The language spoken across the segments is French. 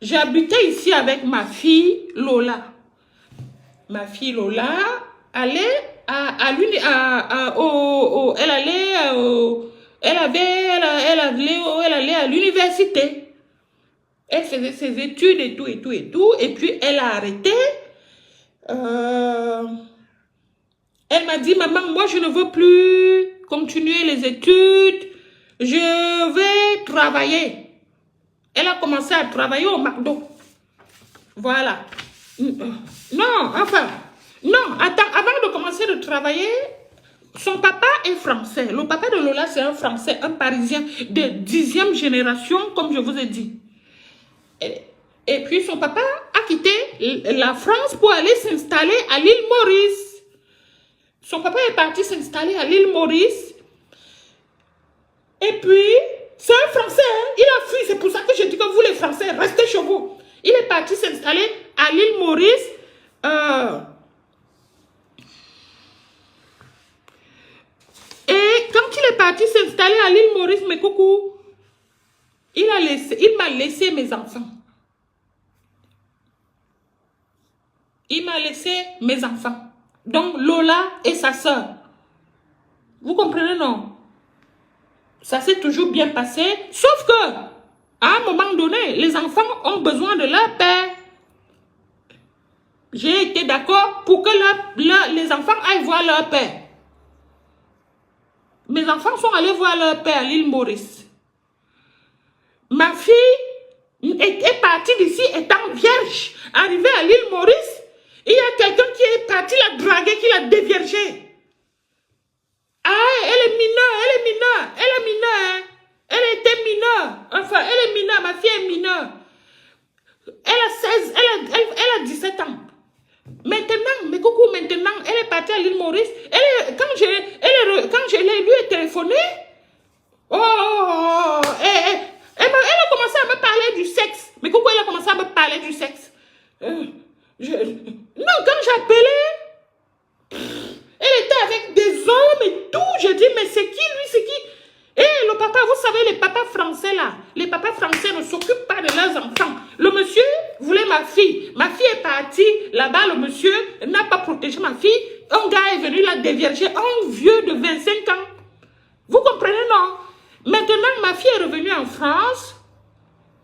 J'habitais ici avec ma fille Lola. Ma fille Lola allait elle allait à l'université. Elle faisait ses études et tout. Et puis elle a arrêté. Elle m'a dit, maman, moi je ne veux plus continuer les études. Je vais travailler. Elle a commencé à travailler au McDo. Voilà. Non, enfin, non, attends, avant de commencer de travailler, son papa est français. Le papa de Lola, c'est un Français, un Parisien de 10e génération, comme je vous ai dit. Et puis son papa a quitté la France pour aller s'installer à l'île Maurice. Son papa est parti s'installer à l'île Maurice. Et puis, c'est un Français, hein? Il a fui. C'est pour ça que je dis que vous les Français, restez chez vous. Il est parti s'installer à l'île Maurice. Et quand il est parti s'installer à l'île Maurice, mes coucous, il m'a laissé mes enfants. Il m'a laissé mes enfants. Donc Lola et sa soeur. Vous comprenez, non? Ça s'est toujours bien passé. Sauf que, à un moment donné, les enfants ont besoin de leur père. J'ai été d'accord pour que les enfants aillent voir leur père. Mes enfants sont allés voir leur père à l'île Maurice. Ma fille est partie d'ici étant vierge. Arrivée à l'île Maurice, il y a quelqu'un qui est parti la draguer, qui l'a déviergée. Ah, elle est mineure. Hein. Elle était mineure. Enfin, elle est mineure, ma fille est mineure. Elle a 17 ans. Maintenant, mes coucous, maintenant, elle est partie à l'île Maurice. Quand je lui ai téléphoné, elle a commencé à me parler du sexe. Mais coucou, elle a commencé à me parler du sexe. Non, quand j'appelais, elle était avec des hommes et tout. J'ai dit, mais c'est qui lui, c'est qui? Et le papa, vous savez, les papas français là, les papas français ne s'occupent pas de leurs enfants. Le monsieur voulait ma fille. Ma fille est partie là-bas, le monsieur n'a pas protégé ma fille. Un gars est venu la dévierger, un vieux de 25 ans. Vous comprenez, non? Maintenant, ma fille est revenue en France.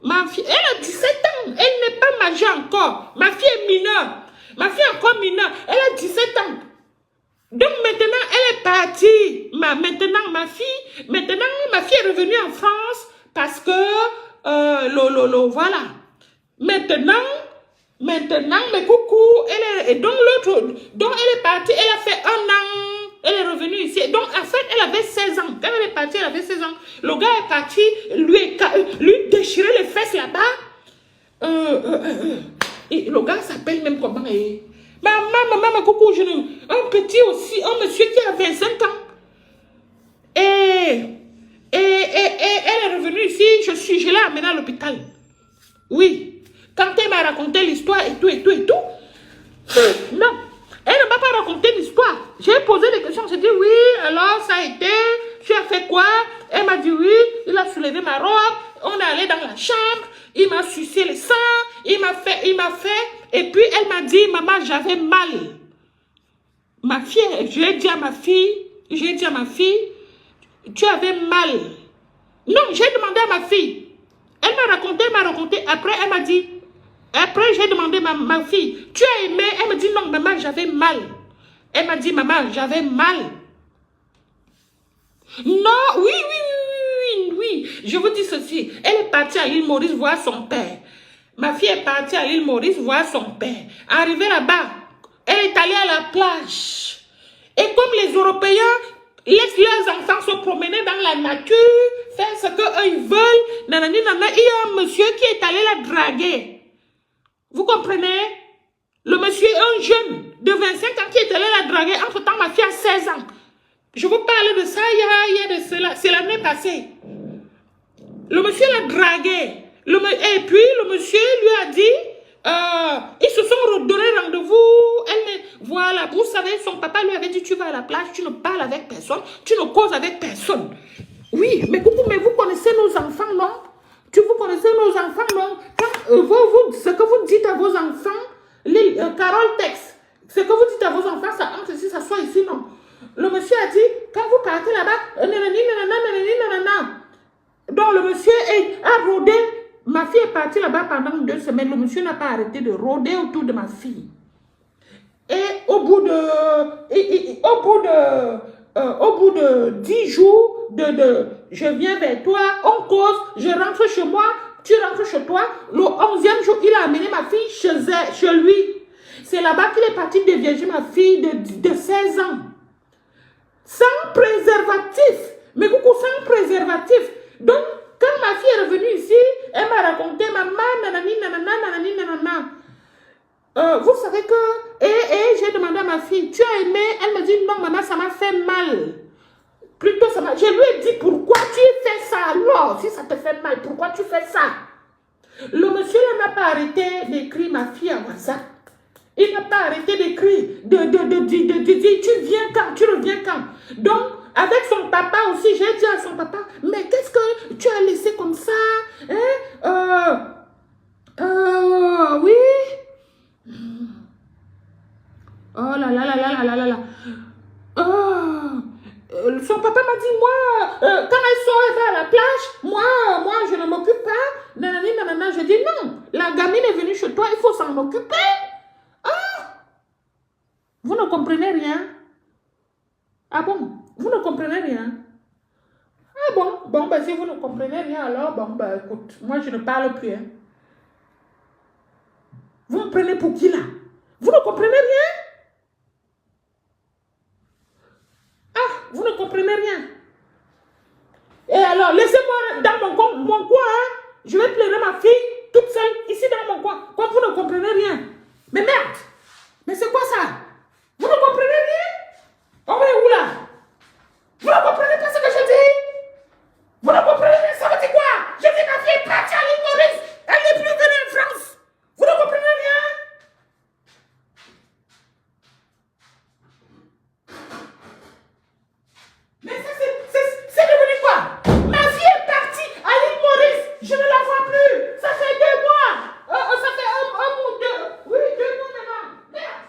Ma fille, elle a 17 ans. Elle n'est pas majeure encore. Ma fille est mineure. Ma fille est encore mineure. Elle a 17 ans. Donc maintenant, elle est partie. Maintenant, ma fille est revenue en France parce que, voilà. Maintenant, mais coucou, donc elle est partie, elle a fait 1 an, elle est revenue ici. Donc en fait, elle avait 16 ans. Quand elle est partie, elle avait 16 ans. Le gars est parti, lui déchirer les fesses là-bas. Et le gars s'appelle même comment? Maman, coucou, un petit aussi, un monsieur qui a 25 ans. Et elle est revenue ici, je l'ai amenée à l'hôpital. Oui. Quand elle m'a raconté l'histoire et tout. Non, elle ne m'a pas raconté l'histoire. J'ai posé des questions, j'ai dit oui, alors ça a été, tu as fait quoi? Elle m'a dit oui, il a soulevé ma robe, on est allé dans la chambre, il m'a sucé le sang, il m'a fait, et puis elle m'a dit, maman, j'avais mal. Ma fille, j'ai dit à ma fille, tu avais mal. Non, j'ai demandé à ma fille. Elle m'a raconté, après elle m'a dit, après j'ai demandé à ma fille, tu as aimé? Elle me dit non, maman, j'avais mal. Elle m'a dit, maman, j'avais mal. Non, oui, je vous dis ceci, elle est partie à l'île Maurice voir son père. Ma fille est partie à l'île Maurice voir son père. Arrivée là-bas, elle est allée à la plage. Et comme les Européens laissent leurs enfants se promener dans la nature, faire ce qu'eux ils veulent, nanani, nanana, il y a un monsieur qui est allé la draguer. Vous comprenez? Le monsieur est un jeune de 25 ans qui est allé la draguer. Entre-temps, ma fille a 16 ans. Je vous parle de ça, il y a de cela. C'est l'année passée. Le monsieur l'a dragué. Et puis, le monsieur lui a dit, ils se sont redonné rendez-vous. Voilà, vous savez, son papa lui avait dit, tu vas à la plage, tu ne parles avec personne, tu ne causes avec personne. Oui, mais vous connaissez nos enfants, non? Vous connaissez vos enfants, non, quand, ce que vous dites à vos enfants, Carole texte, ce que vous dites à vos enfants, ça entre ici, ça soit ici, non. Le monsieur a dit, quand vous partez là-bas, donc le monsieur a rôdé, ma fille est partie là-bas pendant 2 semaines, le monsieur n'a pas arrêté de rôder autour de ma fille. Et au bout de 10 jours, je viens vers toi, on cause, je rentre chez moi, tu rentres chez toi. Le 11e jour, il a amené ma fille chez lui. C'est là-bas qu'il est parti dévierger ma fille de 16 ans. Sans préservatif. Mais coucou, sans préservatif. Donc, quand ma fille est revenue ici, elle m'a raconté, maman, nanani, nanana, nanani, nanana. Vous savez que, et j'ai demandé à ma fille, tu as aimé? Elle me dit, non, maman, ça m'a fait mal. Plutôt, ça m'a... Je lui ai dit, pourquoi tu fais ça alors? Si ça te fait mal, pourquoi tu fais ça? Le monsieur n'a pas arrêté d'écrire ma fille à WhatsApp. Il n'a pas arrêté d'écrire, de dire, tu viens quand, tu reviens quand. Donc, avec son papa aussi, j'ai dit à son papa, mais qu'est-ce que tu as laissé comme ça? Hein? Oui. Oh là là là là là là là. Son papa m'a dit, moi, quand elle sort, elle va à la plage, moi, je ne m'occupe pas. Nanani, nanana. Je dis, non, la gamine est venue chez toi, il faut s'en occuper. Vous ne comprenez rien? Ah bon? Vous ne comprenez rien? Ah bon? Bon, ben, si vous ne comprenez rien, alors, bon, ben, écoute, moi, je ne parle plus. Hein. Vous me prenez pour qui, là? Vous ne comprenez rien? Ah, vous ne comprenez rien. Et alors, laissez-moi dans mon coin, hein? Je vais pleurer ma fille toute seule, ici dans mon coin, comme vous ne comprenez rien. Mais merde! Mais c'est quoi ça? Vous ne comprenez rien? On est où là? Vous ne comprenez pas ce que je dis? Vous ne comprenez rien? Ça veut dire quoi? Je dis ma fille est partie à l'île Maurice. Elle n'est plus venue en France. Vous ne comprenez rien? Mais ça c'est devenu quoi? Ma fille est partie à l'île Maurice. Je ne la vois plus. Ça fait 2 mois. Ça fait un mois ou 2. Oui, 2 mois maintenant. Merde.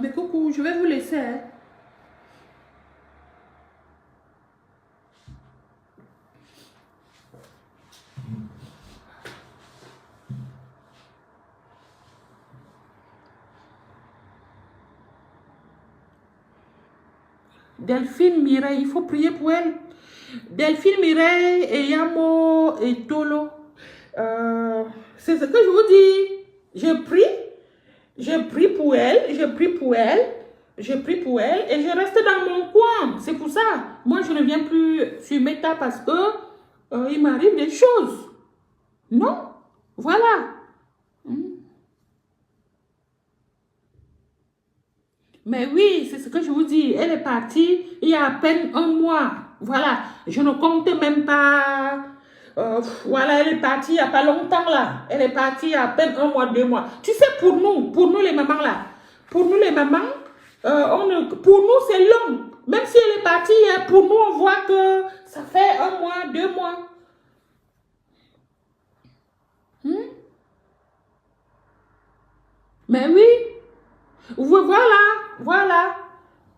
Mais coucou, je vais vous laisser. Hein. Delphine Mireille, il faut prier pour elle. Delphine Mireille et Yamo et Tolo. C'est ce que je vous dis. Je prie pour elle et je reste dans mon coin. C'est pour ça. Moi, je ne viens plus sur Meta parce que il m'arrive des choses. Non? Voilà. Mais oui, c'est ce que je vous dis. Elle est partie il y a à peine 1 mois. Voilà. Je ne compte même pas. Voilà, elle est partie il n'y a pas longtemps là. Elle est partie il y a à peine 1 mois, 2 mois. Tu sais, pour nous les mamans là, pour nous les mamans, pour nous c'est long. Même si elle est partie, pour nous on voit que ça fait 1 mois, 2 mois. Mais oui.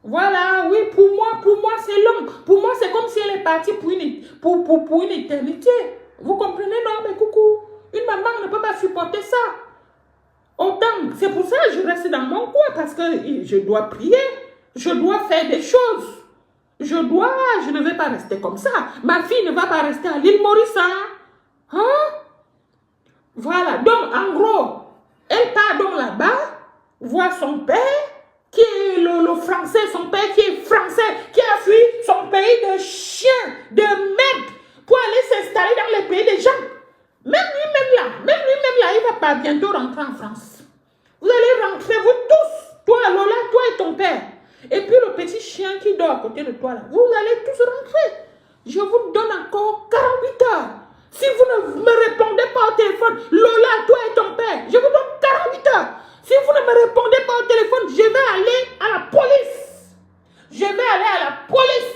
Voilà, oui, pour moi c'est long. Pour moi, c'est comme si partie pour une éternité. Vous comprenez, non? Mais coucou, une maman ne peut pas supporter ça. Autant, c'est pour ça que je reste dans mon coin, parce que je dois prier, je dois faire des choses. Je ne vais pas rester comme ça. Ma fille ne va pas rester à l'île Maurice. Hein? Voilà, donc en gros, elle part donc là-bas, voir son père, qui est le français, son père qui est français, qui a fui son pays de chien, de merde, pour aller s'installer dans les pays des gens. Même lui-même là, il va pas bientôt rentrer en France. Vous allez rentrer, vous tous, toi Lola, toi et ton père. Et puis le petit chien qui dort à côté de toi là, vous allez tous rentrer. Je vous donne encore 48 heures. Si vous ne me répondez pas au téléphone, Lola, toi et ton père, je vous donne 48 heures. Si vous ne me répondez pas au téléphone, je vais aller à la police. Je vais aller à la police.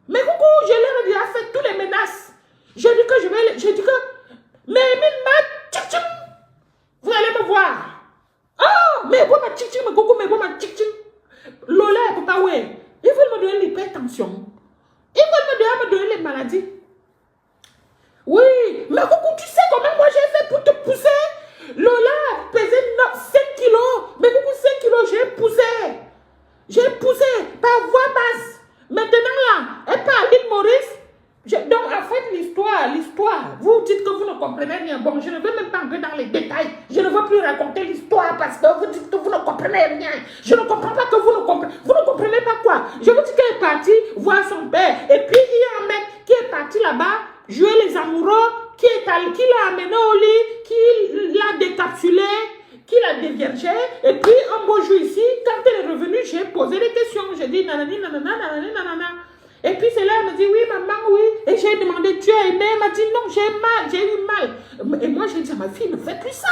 Mais coucou, je leur ai déjà fait toutes les menaces. Je dis que je vais, je dis que, mais vous allez me voir. Oh, mais vous ma tchitchim, mais coucou, mais vous ma tchitchim. Lola, papa, ouais. Ils veulent me donner l'hypertension. Ils veulent me donner les maladies. Oui, mais coucou, tu sais comment moi j'ai fait pour te pousser? Lola pesait 5 kilos. Mais coucou, 5 kilos, j'ai poussé. J'ai poussé par voie basse. Maintenant là, elle part à l'île Maurice. Donc en fait, l'histoire, vous dites que vous ne comprenez rien. Bon, je ne veux même pas entrer dans les détails. Je ne veux plus raconter l'histoire parce que vous dites que vous ne comprenez rien. Je ne comprends pas que vous ne comprenez. Vous ne comprenez pas quoi? Je vous dis qu'elle est partie voir son père. Et puis il y a un mec qui est parti là-bas jouer les amoureux, qui l'a amené au lit, qui l'a décapsulé, qui l'a déviergé. Et puis un beau jour ici, quand elle est revenue, j'ai posé des questions. J'ai dit nanani, nanana, nanani, nanana. Et puis c'est là, elle me dit, oui, maman, oui. Et j'ai demandé, tu as aimé? Elle m'a dit, non, j'ai eu mal. Et moi, j'ai dit à ma fille, ne fais plus ça.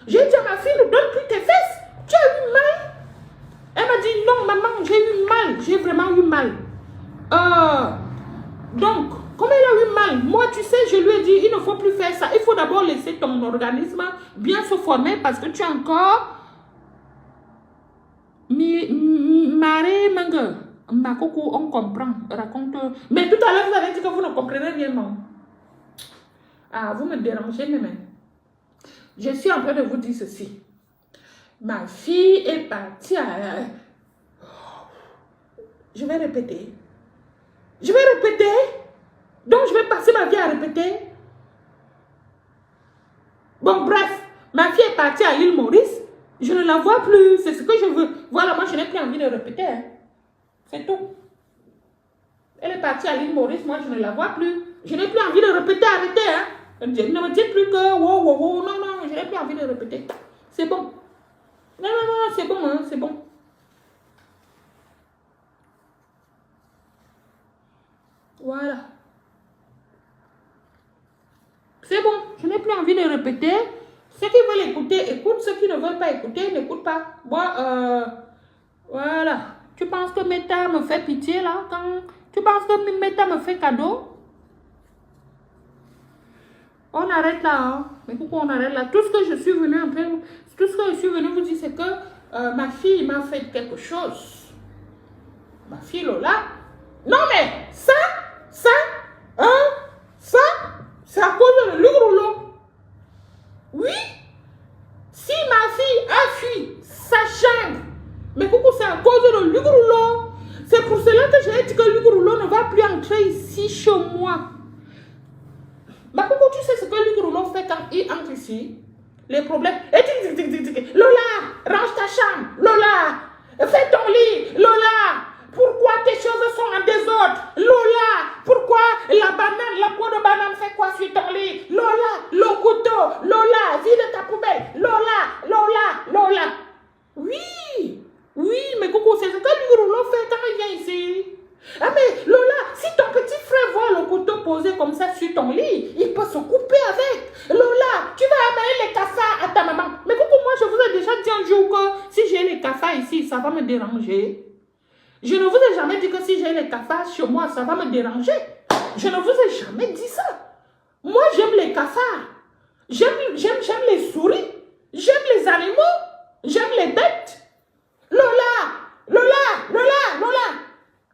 J'ai dit à ma fille, ne donne plus tes fesses. Tu as eu mal? Elle m'a dit, non, maman, j'ai eu mal. J'ai vraiment eu mal. Donc, comme elle a eu mal, moi, tu sais, je lui ai dit, il ne faut plus faire ça. Il faut d'abord laisser ton organisme bien se former parce que tu es encore marée, mangue. Ma coucou, on comprend, raconte. Mais tout à l'heure, vous avez dit que vous ne comprenez rien, non? Ah, vous me dérangez, même. Je suis en train de vous dire ceci. Ma fille est partie à... Je vais répéter. Donc, je vais passer ma vie à répéter. Bon, bref, ma fille est partie à l'île Maurice. Je ne la vois plus. C'est ce que je veux. Voilà, moi, je n'ai plus envie de répéter. Hein. C'est tout. Elle est partie à l'île Maurice, moi je ne la vois plus. Je n'ai plus envie de répéter, arrêtez. Hein. Ne me dites plus que wow, non, je n'ai plus envie de répéter. C'est bon. Non, c'est bon, hein, c'est bon. Voilà. C'est bon, je n'ai plus envie de répéter. Ceux qui veulent écouter, écoutent. Ceux qui ne veulent pas écouter, n'écoutent pas. Moi, voilà. Tu penses que Meta me fait pitié là quand... Tu penses que Meta me fait cadeau? On arrête là. Hein? Mais pourquoi on arrête là? Tout ce que je suis venu vous dire, c'est que ma fille m'a fait quelque chose. Ma fille Lola. Non mais ça, c'est à cause de l'Urulo. Oui. Si ma fille a fui sa chambre, mais coucou, c'est à cause de l'Ugurulo. C'est pour cela que j'ai dit que l'Ugurulo ne va plus entrer ici chez moi. Mais coucou, tu sais ce que l'Ugurulo fait quand il entre ici? Les problèmes. Lola, range ta chambre. Lola, fais ton lit. Lola, pourquoi tes choses sont en désordre? Lola, pourquoi la peau de banane fait quoi sur ton lit? Lola, le couteau. Lola, vide ta poubelle. Lola. Oui, mais coucou, c'est ce que l'Urulo fait quand il vient ici. Ah mais Lola, si ton petit frère voit le couteau posé comme ça sur ton lit, il peut se couper avec. Lola, tu vas amener les cafards à ta maman. Mais coucou, moi je vous ai déjà dit un jour que si j'ai les cafards ici, ça va me déranger. Je ne vous ai jamais dit que si j'ai les cafards chez moi, ça va me déranger. Je ne vous ai jamais dit ça. Moi j'aime les cafards. J'aime les souris. J'aime les animaux. J'aime les bêtes. Lola.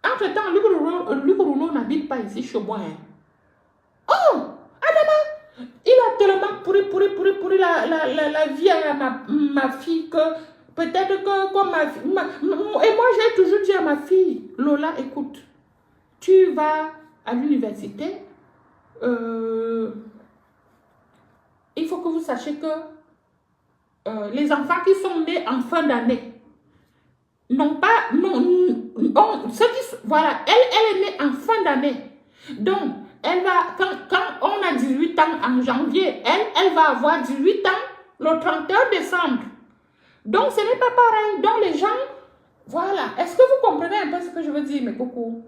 En Entre-temps, Luc Rouleau n'habite pas ici chez moi. Hein. Oh, Adama, il a tellement pourri la vie à ma fille que peut-être que comme ma fille... et moi, j'ai toujours dit à ma fille, Lola, écoute, tu vas à l'université, il faut que vous sachiez que les enfants qui sont nés en fin d'année n'ont pas... voilà, elle est née en fin d'année. Donc, elle va, quand on a 18 ans en janvier, elle va avoir 18 ans le 31 décembre. Donc, ce n'est pas pareil. Donc, les gens, voilà. Est-ce que vous comprenez un peu ce que je veux dire, mes cocos?